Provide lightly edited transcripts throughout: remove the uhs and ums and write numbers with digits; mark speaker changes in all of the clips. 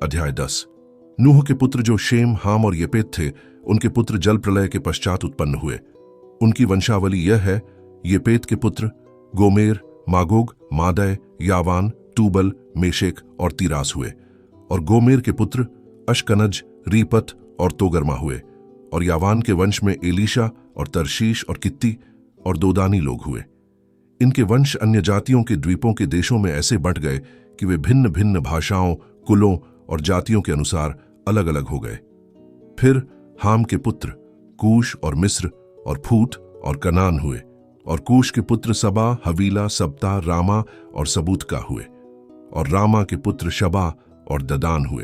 Speaker 1: अध्याय 10। नूह के पुत्र जो शेम, हाम और येपेत थे, उनके पुत्र जल प्रलय के पश्चात उत्पन्न हुए। उनकी वंशावली यह है: येपेत के पुत्र गोमेर, मागोग, मादै, यावान, तूबल, मेशेक और तीरास हुए। और गोमेर के पुत्र अशकनज, रीपत और तोगरमा हुए। और यावान के वंश में एलीशा और तरशीश और कित्ती और दोदानी लोग हुए। इनके वंश अन्य जातियों के द्वीपों के देशों में ऐसे बंट गए कि वे भिन्न भिन्न भाषाओं, कुलों और जातियों के अनुसार अलग अलग हो गए। फिर हाम के पुत्र कूश और मिस्र और फूत और कनान हुए। और कूश के पुत्र सबा, हवीला, सबता, रामा और सबूतका हुए। और रामा के पुत्र शबा और ददान हुए।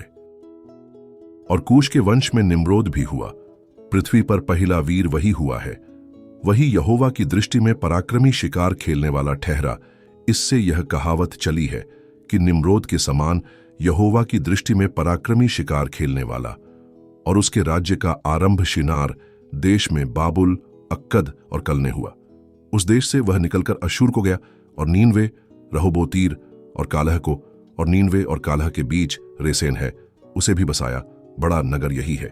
Speaker 1: और कूश के वंश में निम्रोद भी हुआ। पृथ्वी पर पहला वीर वही हुआ है। वही यहोवा की दृष्टि में पराक्रमी शिकार खेलने वाला ठहरा। इससे यह कहावत चली है कि निम्रोद के समान यहोवा की दृष्टि में पराक्रमी शिकार खेलने वाला। और उसके राज्य का आरंभ शिनार देश में बाबुल, अक्कद और कलने हुआ। उस देश से वह निकलकर अश्शूर को गया और नीनवे, रहोबोतीर और कालह को, और नीनवे और कालह के बीच रेसेन है, उसे भी बसाया। बड़ा नगर यही है।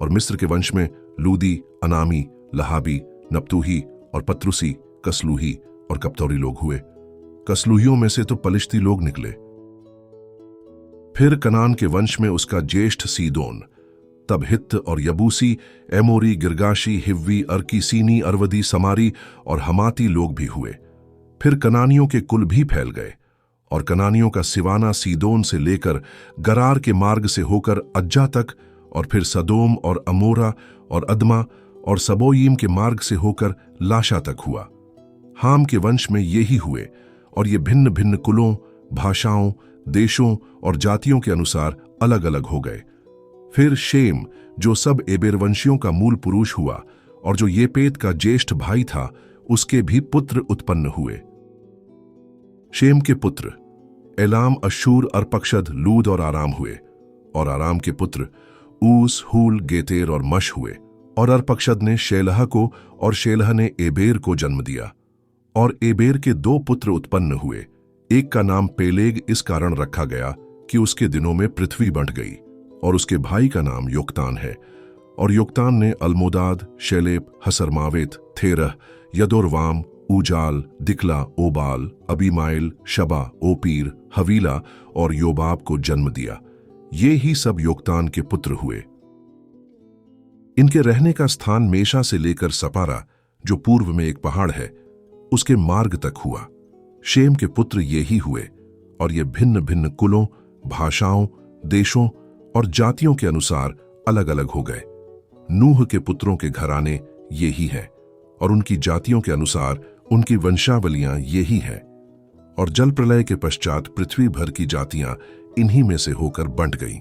Speaker 1: और मिस्र के वंश में लूदी, अनामी, लहाबी, नप्तूही और पत्रुसी, कसलूही और कप्तौरी लोग हुए। कसलूहियों में से तो पलिश्ती लोग निकले। फिर कनान के वंश में उसका ज्येष्ठ सीदोन, तब हित्त और यबूसी, एमोरी, गिरगाशी, हिव्वी, अर्कीसीनी, अरवदी, समारी और हमाती लोग भी हुए। फिर कनानियों के कुल भी फैल गए। और कनानियों का सिवाना सीदोन से लेकर गरार के मार्ग से होकर अज्जा तक, और फिर सदोम और अमोरा और अदमा और सबोयीम के मार्ग से होकर लाशा तक हुआ। हाम के वंश में ये ही हुए। और ये भिन्न भिन्न कुलों, भाषाओं, देशों और जातियों के अनुसार अलग अलग हो गए। फिर शेम, जो सब एबेरवंशियों का मूल पुरुष हुआ और जो येपेत का ज्येष्ठ भाई था, उसके भी पुत्र उत्पन्न हुए। शेम के पुत्र एलाम, अश्शूर, अर्पक्षद, लूद और आराम हुए। और आराम के पुत्र ऊस, हूल, गेतेर और मश हुए। और अर्पक्षद ने शेलह को, और शेलह ने एबेर को जन्म दिया। और एबेर के दो पुत्र उत्पन्न हुए। एक का नाम पेलेग इस कारण रखा गया कि उसके दिनों में पृथ्वी बंट गई। और उसके भाई का नाम योक्तान है। और योक्तान ने अल्मोदाद, शेलेप, हसरमावेत, थेरह, यदोरवाम, ऊजाल, दिकला, ओबाल, अबीमाइल, शबा, ओपीर, हवीला और योबाब को जन्म दिया। ये ही सब योक्तान के पुत्र हुए। इनके रहने का स्थान मेशा से लेकर सपारा, जो पूर्व में एक पहाड़ है, उसके मार्ग तक हुआ। शेम के पुत्र ये ही हुए। और ये भिन्न भिन्न कुलों, भाषाओं, देशों और जातियों के अनुसार अलग अलग हो गए। नूह के पुत्रों के घराने ये ही हैं, और उनकी जातियों के अनुसार उनकी वंशावलियां ये ही हैं। और जल प्रलय के पश्चात पृथ्वी भर की जातियां इन्हीं में से होकर बंट गईं।